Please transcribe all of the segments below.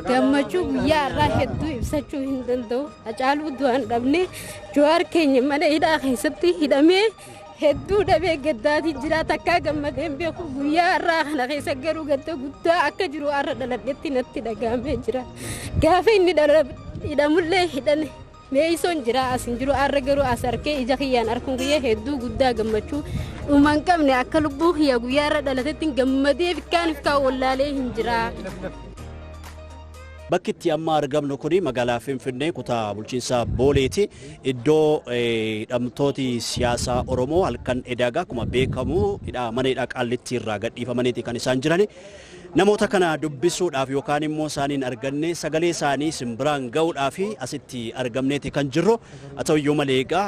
gammachuu guyyaa irraa hedduu ibsachuu hin danda'u. Hacaaluu du'aan dhabne Jawaar keenya mana hidhaa keessatti hidhamee hedduu dhabee gaddaatii jira. Takkaa gammadeen beeku guyyaa irraa kana keessa garuu gadda guddaa akka jiru har'a dhaladhetti natti dhagahamee jira. Gaafa inni hidhamullee hidhane meeysoon jira asin jiru har'a garuu as arkee ija kiyyaan arguun guyyaa hedduu guddaa gammachuu dhumaan qabne akka lubbuu kiyya guyyaa irra dhalatetti gammadee fikkaan wallaalee hin jira. Bakkitti amma argamnu kuni magaalaa Finfinnee kutaa bulchiinsa Booleeti. Iddoo hidhamtooti siyaasaa Oromoo halkan edagaa akkuma beekamu mana hidhaa Qaallitti irraa gadhiifamaniiti kan isaan jirani. Namoota kana dubbisuudhaaf yookaan immoo isaaniin arganne sagalee isaanii simbiraan ga'uudhaaf asitti argamneeti kan jirru. Haa ta'u iyyuu malee egaa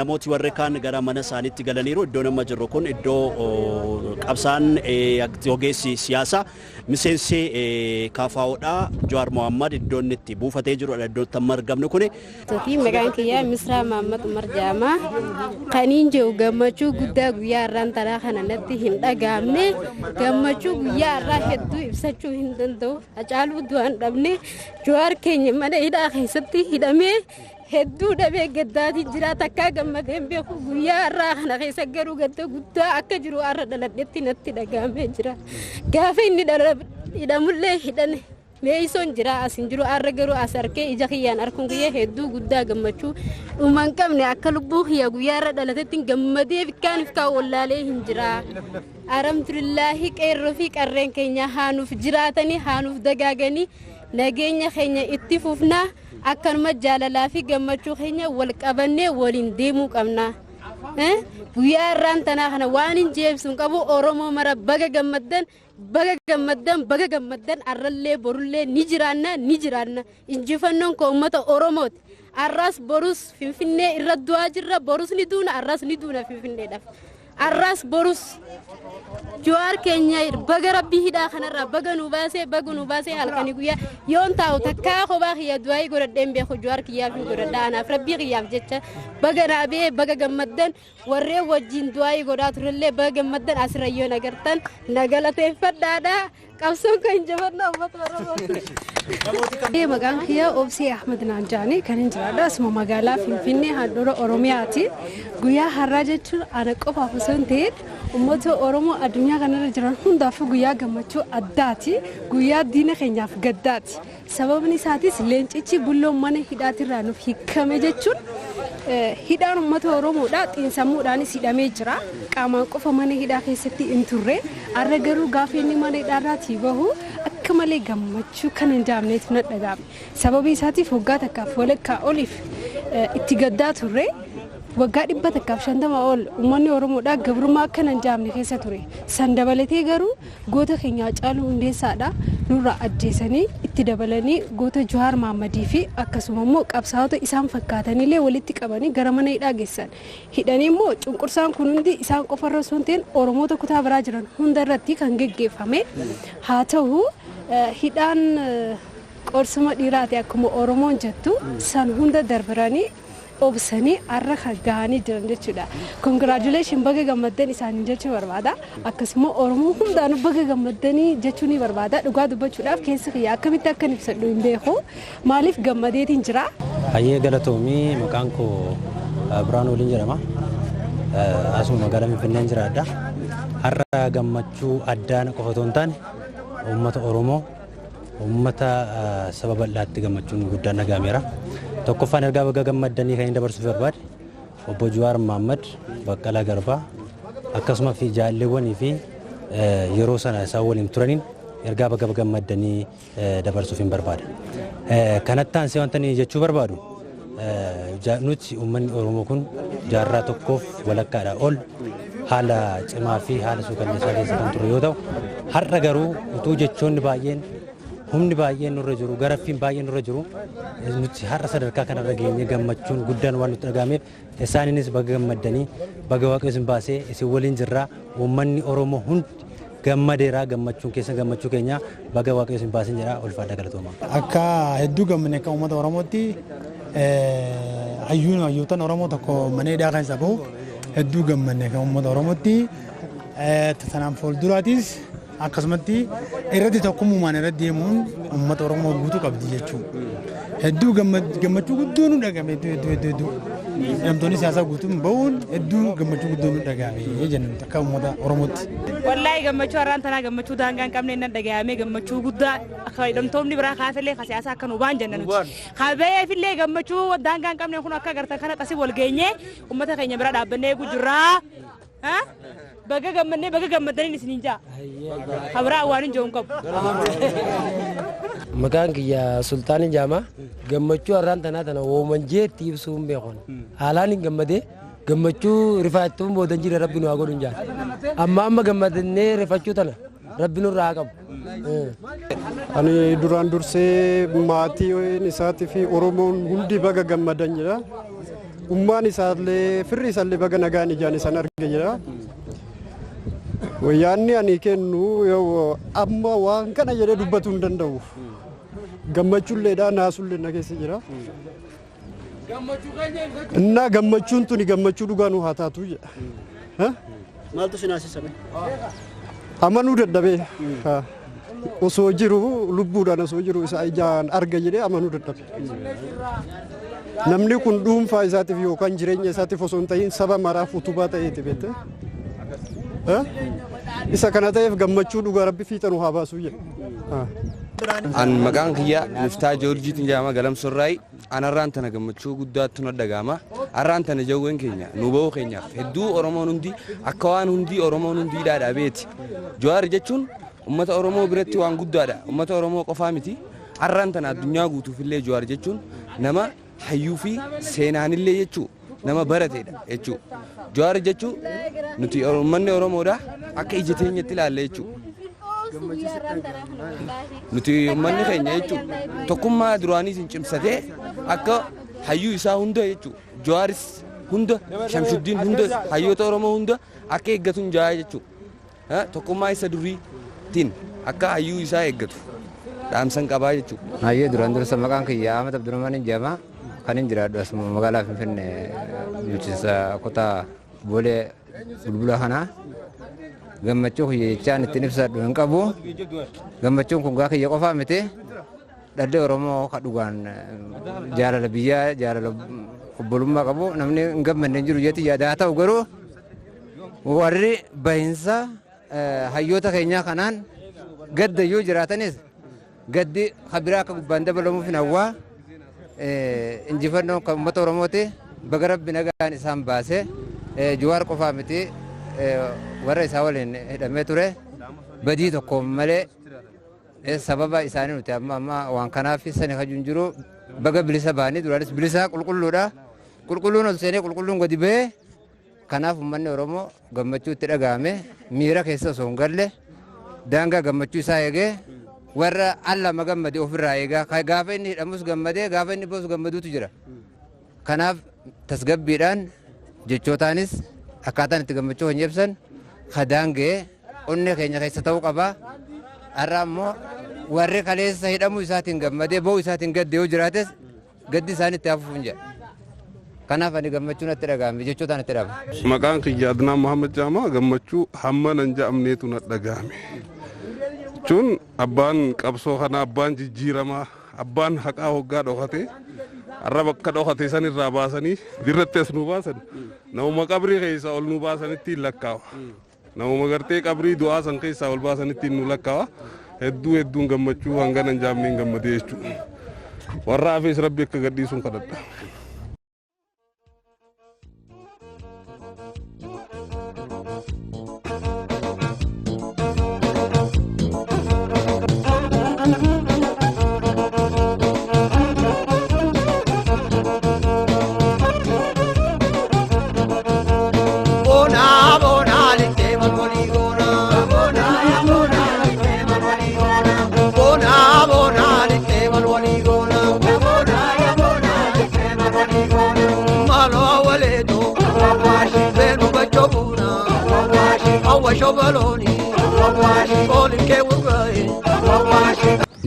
namooti warri kaan gara mana isaaniitti galaniiru. Iddoo nama jirru kun iddoo qabsaan ogeessi siyaasaa miseensi KFO'dha Jawaar Mohammad iddoo inni itti buufatee jirudha. Iddoo amma argamnu kuni. Maqaan kiyyaa Misraa Mahammad Umar Jaamaa kaniin jiru gammachuu guddaa guyyaa irraan taraa kana natti hin dhagahamne gammachuu guyyaa irraa hedduu ibsachuu hin danda'u. Hacaaluu du'aan dhabne Jawaar keenya mana hidhaa keessatti hidhamee hedduu dhabee gaddaatii jira. Takkaa gammadeen beeku guyyaa irraa kana keessa garuu gadda guddaa akka jiru har'a dhaladhetti natti dhagahamee jira. Gaafa inni hidhamullee hidhane meeysoon jira asin jiru har'a garuu as arkee ija kiyyaan arguun guyyaa hedduu guddaa gammachuu dhumaan qabne akka lubbuu kiyya guyyaa irra dhalatetti gammadee fikkaan wallaalee hin jira. Alhamdulillaahi qeerroo fi qarreen keenya haanuuf jiraatanii haanuuf dagaaganii nageenya keenya itti fufnaa akkanuma jaalalaa fi gammachuu keenya wal qabannee waliin deemuu qabna. Guyyaa irraan tanaa kana waan hin jeebsuun qabu Oromoo mara baga gammaddan arrallee borullee ni jiraanna injifannoon ko ummata Oromooti. Arras borus Finfinnee irra du'aa jirra borus ni duuna arras ni duuna Finfinneedhaaf. Arras borus Jawaar keenya baga rabbii hidhaa kanarraa baga nu baasee halkanii guyyaa yoon taa'u takkaa kophaa kiyya du'aayii godhadheen beeku Jawaar kiyyaaf hin godhadha anaaf rabbii kiyyaaf jecha baga naabee baga gammaddan warreen wajjin du'aayii godhaa turellee baga gammaddan asirra yoo nagartan nagalateeffadhaadha qabsoon kan jabanna ummata Oromooti. Maqaan kiyyaa Obsee Ahmed Naanjaanii kan hin jiraadha asuma magaalaa Finfinnee handhuura Oromiyaati. Guyyaa har'aa jechuun ana qofaaf osoo hin ta'in ummata Oromoo addunyaa kanarra jiran hundaaf guyyaa gammachuu addaati. Guyyaa diina keenyaaf gaddaati. Sababni isaatis leencichi bulloon mana hidhaatirraa nuuf hiikame jechuun hidhaan ummata Oromoodha xiinsammuudhaanis hidhamee jira. Qaamaan qofa mana hidhaa keessatti hin turre. Har'a garuu gaafa inni mana hidhaarraatii bahu akka malee gammachuu kan hin jaamneetu na dhagahame. Sababii isaatiif waggaa takkaaf walakkaa oliif itti gaddaa turre. Waggaa 150 ol uummanni Oromoodhaa gabrummaa akka hin jaamne keessa ture. San dabalatee garuu goota keenya Haacaaluu Hundeessaadha nurraa ajjeesanii itti dabalanii goota Jawaar Mohammadii fi akkasuma immoo qabsaa'ota isaan fakkaataniillee walitti qabanii gara mana hidhaa geessan. Hidhanii immoo cunqursaan kun hundi isaan qofarra osoo hin ta'in Oromoota kutaa biraa jiran hunda irratti kan geggeeffame. Haa ta'u hidhaan qorsuma dhiiraati akkuma Oromoon jettu san hunda darbiranii obsanii har'a gahanii jiran jechuudha. Congratulations baga gammaddan isaanii jechuu barbaada. Akkasuma Oromoo hundaan baga gammaddanii jechuu ni barbaada. Dhugaa dubbachuudhaaf keessa kiyya akkamitti akka ibsadhu hin beeku. Maaliif gammadeetiin jira? Hayyee galatoomii maqaan koo Biraan waliin jedhama. Asuma magaalaa Finfinnee jiraadha. Har'a gammachuu addaan qofa otoo hin taane uummata Oromoo uummata saba bal'aatti gammachuun guddaan dhagahameera. Tokkoffaan ergaa baga gammaddanii kan hin dabarsuuf barbaade obbo Jawaar Mohammad Baqqalaa Garbaa akkasuma fi jaalleewwanii fi yeroo sana isaan waliin turaniin ergaa baga gammaddanii dabarsuuf hin barbaada. Kanatti aansee wanta inni jechuu barbaadu nuti uummanni Oromoo kun jaarraa tokkoof walakkaadhaa ol haala cimaa fi haala suukanneessaa keessa kan ture yoo ta'u har'a garuu utuu jechoonni baay'een humni baay'een nurra jiru garaffiin baay'een nurra jiru nuti har'a sadarkaa kanarra geenye gammachuun guddaan waan nutti dhagahameef isaaniinis baga gammaddanii baga waaqayyo isin baasee isin waliin jirraa uummanni Oromoo hundi gammadeeraa gammachuun keessa gammachuu keenya baga waaqayyo isin baasin jedha ulfaadha galatooma. Akka hedduu gammanne akka uummata Oromootti hayyootaan Oromoo tokko mana hidhaa keessa bahu hedduu gammanne akka uummata Oromootti sanaan fuulduraatis akkasumatti irratti tokkummaan irratti deemuun uummata Oromoo guutuu qabdi jechuudha. Hedduu gammachuu guddoo nu dhagame hedduu namtoonni siyaasaa guutuun bahuun hedduu gammachuu guddoo nu dhagame jennu akka uummata Oromootti. Wallaahi gammachuu har'aan tanaa gammachuu daangaa hin qabne nan dhagahame gammachuu guddaa akka hidhamtoonni biraa kaafellee ka siyaasaa akka nu baan jenna nuti. Kabeefillee gammachuu daangaa hin qabne kun akka agartan kana qasi wal geenye uummata keenya bira dhaabbannee gujurraa. Baga gammadanii isiniin jaa. Habraa waan hin jiru qabu. Maqaan kiyya Sultaan Jaamaa gammachuu har'aan tanaa tana woomanjeetti ibsuu hin beekon. Haalaan hin gammadee gammachuu rifaatuun boodan jira rabbi nu haa godhu hin jaal. Amma gammadannee rifachuu tana rabbi nurraa haa qabu. Ani duraan dursee maatii isaatii fi Oromoon hundi baga gammadan jira. Ummaan isaallee firri isaallee baga nagaan ijaan isaan arge jira. Wayyaanni ani kennu amma waan kana jedhee dubbatu hin danda'u. Gammachuulleedha naasuullee na keessa jira. Innaa gammachuun tuni gammachuu dhugaa nu haa taatu jedha. Maaltu si naasisame? Amanuu dadhabee osoo jiru lubbuudhaan osoo jiru isa ijaan arga jedhee amanuu dadhabe. Namni kun dhuunfaa isaatiif yookaan jireenya isaatiif osoo hin ta'in saba maraaf utubaa ta'eeti beekte. Isa kana ta'eef gammachuu dhugaa rabbi fiixanu haa baasuu jedha. An maqaan kiyya Miftaa Joorjiitiin jedhama Galamsorraayi. An har'aan tana gammachuu guddaatti nu dhagahama. Har'aan tana jawween keenya nu bahuu keenyaaf hedduu Oromoon hundi akka waan hundi Oromoon hundi dhaadhabeeti. Jawaar jechuun uummata Oromoo biratti waan guddaadha. Uummata Oromoo qofaa miti. Har'aan tana addunyaa guutuufillee Jawaar jechuun nama hayyuu fi seenaanillee jechuu nama barateedha jechuu. Jawaar jechuun nuti uummanni Oromoodha akka ija teenyatti ilaalla jechuu. Nuti uummanni keenya jechuu tokkummaa duraanii sin cimsatee akka hayyuu isaa hunda jechuu Jawaaris hunda Shamshuddin hunda hayyoota Oromoo hunda akka eeggatu hin jaa jechuu. Tokkummaa isa duriitiin akka hayyuu isaa eeggatu dhaamsan qabaa jechuu. Hayyee duraan dursa maqaan kiyya Ahmad Abdurrahmaan jedhama. Kan hin jiraadhu asuma magaalaa Finfinnee bulchiinsa kutaa Boolee bulbula kanaa. Gammachuu kiyya jechaan ittiin ibsadhu hin qabu. Gammachuun kun gaa kiyya qofaa miti. Dhalli Oromoo ka dhugaan jaalala biyyaa jaalala obbolummaa qabu namni hin gammanne jiru jetti yaada haa ta'u garuu warri bahinsa hayyoota keenyaa kanaan gadda yoo jiraatanis gaddi habiraa akka gubbaan dabalamuuf hin hawwaa. Injifannoo kan uummata Oromooti baga rabbi nagaan isaan baase Jawaar qofaa miti warra isaa waliin hidhamee ture badii tokko malee sababa isaanii nuti amma waan kanaaf sani kajuun jiru baga bilisa baanii duraanis bilisa qulqulluudha. Qulqulluun ol seenee qulqulluun gadi ba'ee kanaaf uummanni Oromoo gammachuu itti dhagahame miira keessa osoo hin galle daangaa gammachuu isaa eegee warra alla magammade ofirraa eegaa gaafa inni hidhamus gammadee gaafa inni boosu gammaduutu jira. Kanaaf tasgabbiidhaan jechootaanis akkaataan itti gammachuu hin ibsan daangee onnee keenya keessa ta'uu qaba. Har'a immoo warri kaleessa hidhamuu isaatiin gammadee ba'uu isaatiin gadde yoo jiraates gaddi isaanii itti hafuuf hin jedha. Kanaaf ani gammachuun itti dhagahame jechootaan itti dhagahame. Maqaan kiyya Adnaan Muhammad Jaamaa gammachuu hamma nan jedhamneetu na dhagahame. Jechuun abbaan qabsoo kana abbaan jijjiiramaa abbaan haqaa hoggaa dhokate har'a bakka dhokate san irraa baasanii dirratti as nu baasan namuma qabrii keessa ol nu baasanitti hin lakkaawa. Namuma gartee qabrii du'aa san keessaa ol baasanitti nu lakkaawa. Hedduun gammachuu hanga nan jaamneen gammadee jechuudha. Warra hafees rabbi akka gadhiisuun kadhadha.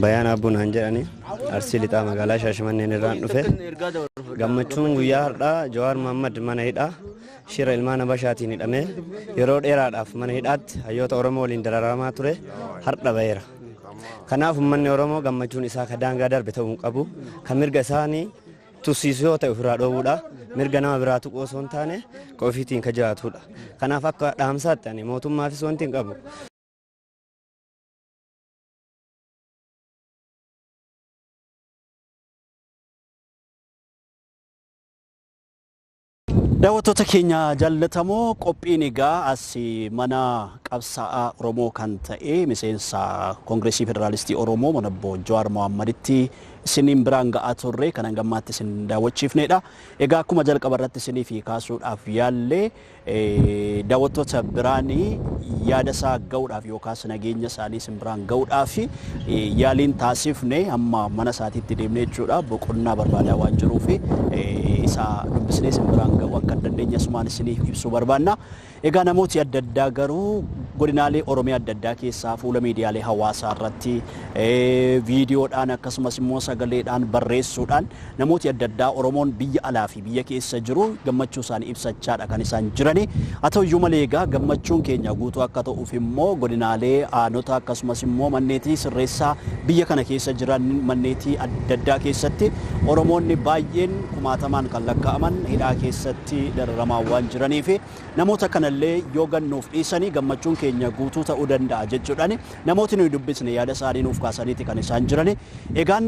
Bayaan Abbuun Hanjedhani Arsii Lixaa magaalaa Shaashimanneen irraan dhufe gammachuun guyyaa har'aa Jawaar Mohammad mana hidhaa shira ilmaan Habashaatiin hidhamee yeroo dheeraadhaaf mana hidhaatti hayyoota Oromoo waliin dararamaa ture har'a baheera. Kanaaf uummanni Oromoo gammachuun isaa ka daangaa darbe ta'uu hin qabu. Kan mirga isaanii tusiisuu yoo ta'e ofirraa dhoowwuudha. Mirga nama biraa tuquu osoo hin taane ka ofiitiin ka jiraatudha. Kanaaf akka dhaamsaatti ani mootummaafis wanti hin qabu. Daawwattoota keenya jaallatamoo qophiin egaa as mana qabsaa'aa Oromoo kan ta'e miseensa Koongireesii Federaalistii Oromoo mana obbo Jawaar Mohammaditti isiniin biraan ga'aa turre kan hangammaatti isin daawwachiifnedha. Egaa akkuma jalqaba irratti isinii fi kaasuudhaaf yaallee daawwattoota biraanii yaada isaa ga'uudhaaf yookaas nageenya isaanii isin biraan ga'uudhaaf yaaliin taasifne amma mana isaatiitti deemnee jechuudha. Boqonnaa barbaadaa waan jiruuf isa dubbisnee isin biraan ga'u akka dandeenya asumaan isiniif ibsuu barbaanna. Egaa namooti adda addaa garuu godinaalee Oromiyaa adda addaa keessaa fuula miidiyaalee hawaasaa irratti viidiyoodhaan akkasumas immoo sagaleedhaan barreessuudhaan namooti adda addaa Oromoon biyya alaa fi biyya keessa jiru gammachuu isaanii ibsachaadha kan isaan jirani. Haa ta'u iyyuu malee egaa gammachuun keenya guutuu akka ta'uuf immoo godinaalee aanota akkasumas immoo manneetii sirreessaa biyya kana keessa jiran manneetii adda addaa keessatti Oromoonni baay'een kumaatamaan kan lakkaa'aman hidhaa keessatti dararamaa waan jiraniif namoota kanallee yoo gannuuf dhiisanii gammachuun keenya guutuu ta'uu danda'a jechuudhaan namooti nuyi dubbisne yaada isaanii nuuf kaasaniiti kan isaan jirani. Egaan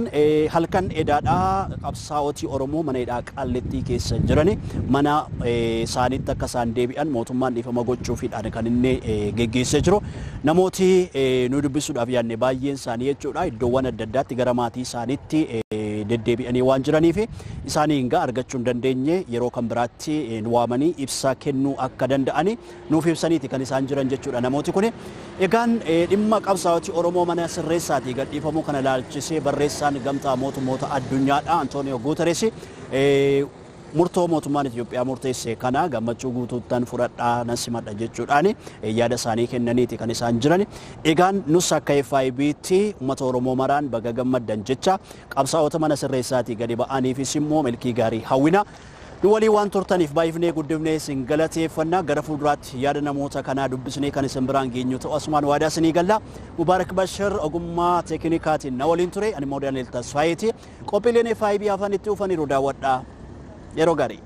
halkan edaadhaa qabsaa'otii Oromoo mana hidhaa Qaallitti keessa jirani mana isaaniitti akka isaan deebi'an mootummaan dhiifama gochuufiidhaan kan inni geggeessee jiru. Namooti nuyi dubbisuudhaaf yaadne baay'een isaanii jechuudha iddoowwan adda addaatti gara maatii isaaniitti deddeebi'anii waan jiraniif isaanii hingaa argachuu hin dandeenye yeroo kan biraatti waamanii ibsa kennuu akka danda'ani nuuf ibsaniiti kan isaan jiran jechuudha namooti kun. Egaan dhimma qabsaa'otii Oromoo mana sirreessaatii gadhiifamuu kana ilaalchisee barreessaan gamtaa mootummoota addunyaadha Antooniyoo Guuteres murtoo mootummaan Itoophiyaa murteesse kana gammachuu guutuuttan fudhadhaa nan simadha jechuudhaan yaada isaanii kennaniiti kan isaan jiran. Egaan nus akka FIB'tti uummata Oromoo maraan baga gammaddan jecha qabsaa'ota mana sirreessaatii gadi ba'aniifis immoo milkii gaarii hawwina. Nu walii waan turtaniif baay'ifnee guddifnee isin galateeffannaa gara fuulduraatti yaada namoota kanaa dubbisnee kan isin biraan geenyu ta'u asumaan waadaa isinii galla. Mubaarak Bashir ogummaa teeknikaatiin na waliin ture ani immoo Daani'el Tasfaayeeti. Qophiileen FIB afaan itti dhufaniiru daawwadhaa. Yeroo gaarii.